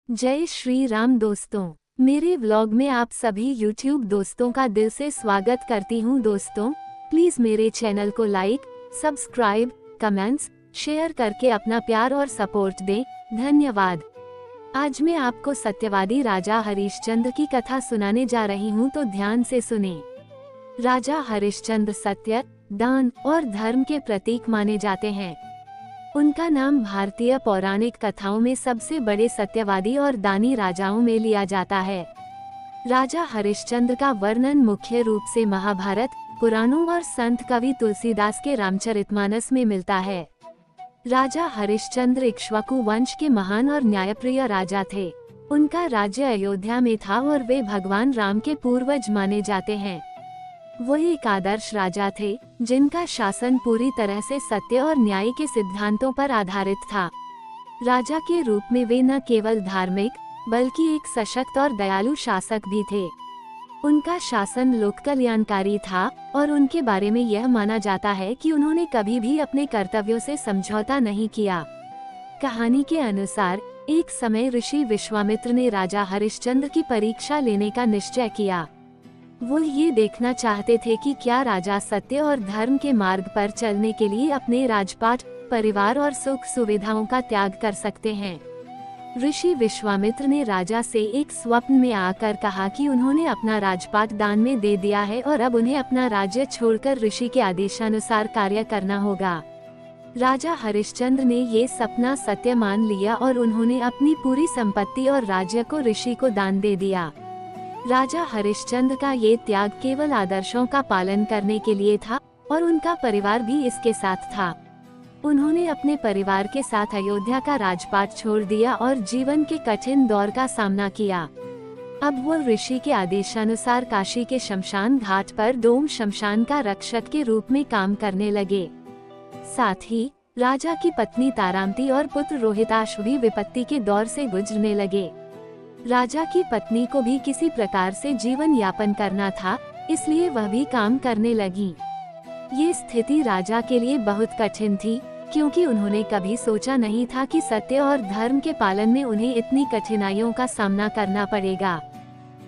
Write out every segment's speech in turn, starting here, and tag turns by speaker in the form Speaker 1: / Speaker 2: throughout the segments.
Speaker 1: जय श्री राम दोस्तों, मेरे व्लॉग में आप सभी YouTube दोस्तों का दिल से स्वागत करती हूँ। दोस्तों प्लीज मेरे चैनल को लाइक, सब्सक्राइब, कमेंट्स, शेयर करके अपना प्यार और सपोर्ट दें। धन्यवाद। आज मैं आपको सत्यवादी राजा हरिश्चंद्र की कथा सुनाने जा रही हूँ, तो ध्यान से सुने। राजा हरिश्चंद्र सत्य, दान और धर्म के प्रतीक माने जाते हैं। उनका नाम भारतीय पौराणिक कथाओं में सबसे बड़े सत्यवादी और दानी राजाओं में लिया जाता है। राजा हरिश्चंद्र का वर्णन मुख्य रूप से महाभारत, पुराणों और संत कवि तुलसीदास के रामचरितमानस में मिलता है। राजा हरिश्चंद्र इक्ष्वाकु वंश के महान और न्यायप्रिय राजा थे। उनका राज्य अयोध्या में था और वे भगवान राम के पूर्वज माने जाते हैं। वो एक आदर्श राजा थे जिनका शासन पूरी तरह से सत्य और न्याय के सिद्धांतों पर आधारित था। राजा के रूप में वे न केवल धार्मिक बल्कि एक सशक्त और दयालु शासक भी थे। उनका शासन लोक कल्याणकारी था और उनके बारे में यह माना जाता है कि उन्होंने कभी भी अपने कर्तव्यों से समझौता नहीं किया। कहानी के अनुसार एक समय ऋषि विश्वामित्र ने राजा हरिश्चंद्र की परीक्षा लेने का निश्चय किया। वो ये देखना चाहते थे कि क्या राजा सत्य और धर्म के मार्ग पर चलने के लिए अपने राजपाट, परिवार और सुख सुविधाओं का त्याग कर सकते हैं। ऋषि विश्वामित्र ने राजा से एक स्वप्न में आकर कहा कि उन्होंने अपना राजपाट दान में दे दिया है और अब उन्हें अपना राज्य छोड़कर ऋषि के आदेशानुसार कार्य करना होगा। राजा हरिश्चंद्र ने ये सपना सत्य मान लिया और उन्होंने अपनी पूरी संपत्ति और राज्य को ऋषि को दान दे दिया। राजा हरिश्चंद्र का ये त्याग केवल आदर्शों का पालन करने के लिए था और उनका परिवार भी इसके साथ था। उन्होंने अपने परिवार के साथ अयोध्या का राजपाट छोड़ दिया और जीवन के कठिन दौर का सामना किया। अब वो ऋषि के आदेशानुसार काशी के शमशान घाट पर डोम शमशान का रक्षक के रूप में काम करने लगे। साथ ही राजा की पत्नी तारामती और पुत्र रोहिताश्व भी विपत्ति के दौर से गुजरने लगे। राजा की पत्नी को भी किसी प्रकार से जीवन यापन करना था, इसलिए वह भी काम करने लगी। ये स्थिति राजा के लिए बहुत कठिन थी, क्योंकि उन्होंने कभी सोचा नहीं था कि सत्य और धर्म के पालन में उन्हें इतनी कठिनाइयों का सामना करना पड़ेगा।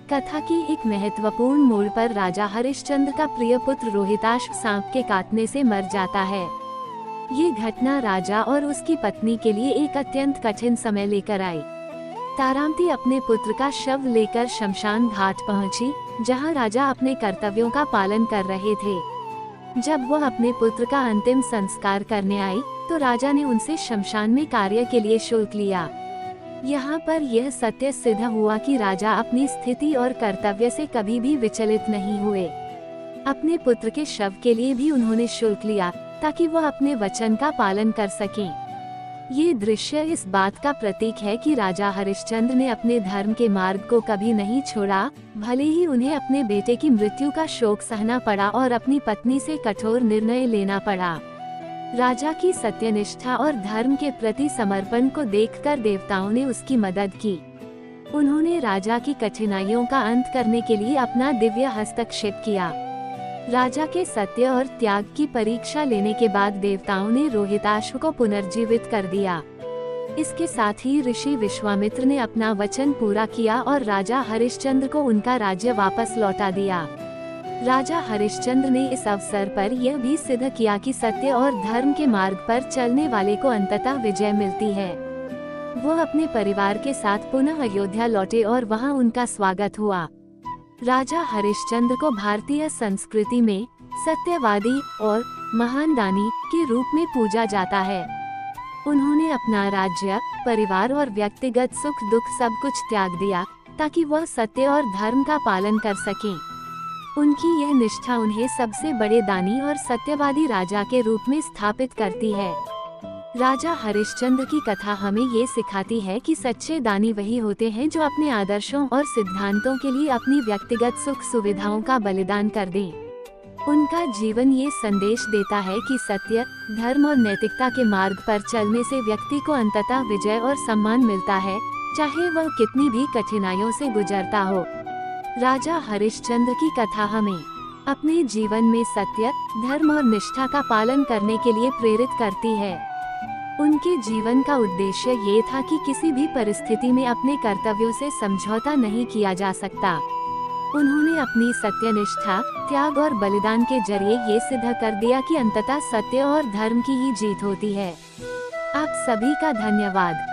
Speaker 1: कथा की एक महत्वपूर्ण मोड़ पर राजा हरिश्चंद्र का प्रिय पुत्र रोहिताश्व सांप के काटने से मर जाता है। ये घटना राजा और उसकी पत्नी के लिए एक अत्यंत कठिन समय लेकर आई। तारामती अपने पुत्र का शव लेकर शमशान घाट पहुंची, जहां राजा अपने कर्तव्यों का पालन कर रहे थे। जब वह अपने पुत्र का अंतिम संस्कार करने आई, तो राजा ने उनसे शमशान में कार्य के लिए शुल्क लिया। यहाँ पर यह सत्य सिद्ध हुआ कि राजा अपनी स्थिति और कर्तव्य से कभी भी विचलित नहीं हुए। अपने पुत्र के शव के लिए भी उन्होंने शुल्क लिया, ताकि वह अपने वचन का पालन कर सकें। ये दृश्य इस बात का प्रतीक है कि राजा हरिश्चंद्र ने अपने धर्म के मार्ग को कभी नहीं छोड़ा, भले ही उन्हें अपने बेटे की मृत्यु का शोक सहना पड़ा और अपनी पत्नी से कठोर निर्णय लेना पड़ा। राजा की सत्यनिष्ठा और धर्म के प्रति समर्पण को देखकर देवताओं ने उसकी मदद की। उन्होंने राजा की कठिनाइयों का अंत करने के लिए अपना दिव्य हस्तक्षेप किया। राजा के सत्य और त्याग की परीक्षा लेने के बाद देवताओं ने रोहिताश्व को पुनर्जीवित कर दिया। इसके साथ ही ऋषि विश्वामित्र ने अपना वचन पूरा किया और राजा हरिश्चंद्र को उनका राज्य वापस लौटा दिया। राजा हरिश्चंद्र ने इस अवसर पर यह भी सिद्ध किया कि सत्य और धर्म के मार्ग पर चलने वाले को अंततः विजय मिलती है। वो अपने परिवार के साथ पुनः अयोध्या लौटे और वहां उनका स्वागत हुआ। राजा हरिश्चंद्र को भारतीय संस्कृति में सत्यवादी और महान दानी के रूप में पूजा जाता है। उन्होंने अपना राज्य, परिवार और व्यक्तिगत सुख दुख सब कुछ त्याग दिया, ताकि वह सत्य और धर्म का पालन कर सकें। उनकी यह निष्ठा उन्हें सबसे बड़े दानी और सत्यवादी राजा के रूप में स्थापित करती है। राजा हरिश्चंद्र की कथा हमें ये सिखाती है कि सच्चे दानी वही होते हैं जो अपने आदर्शों और सिद्धांतों के लिए अपनी व्यक्तिगत सुख सुविधाओं का बलिदान कर दें। उनका जीवन ये संदेश देता है कि सत्य, धर्म और नैतिकता के मार्ग पर चलने से व्यक्ति को अंततः विजय और सम्मान मिलता है, चाहे वह कितनी भी कठिनाइयों से गुजरता हो। राजा हरिश्चंद्र की कथा हमें अपने जीवन में सत्य, धर्म और निष्ठा का पालन करने के लिए प्रेरित करती है। उनके जीवन का उद्देश्य ये था कि किसी भी परिस्थिति में अपने कर्तव्यों से समझौता नहीं किया जा सकता। उन्होंने अपनी सत्यनिष्ठा, त्याग और बलिदान के जरिए ये सिद्ध कर दिया कि अंततः सत्य और धर्म की ही जीत होती है। आप सभी का धन्यवाद।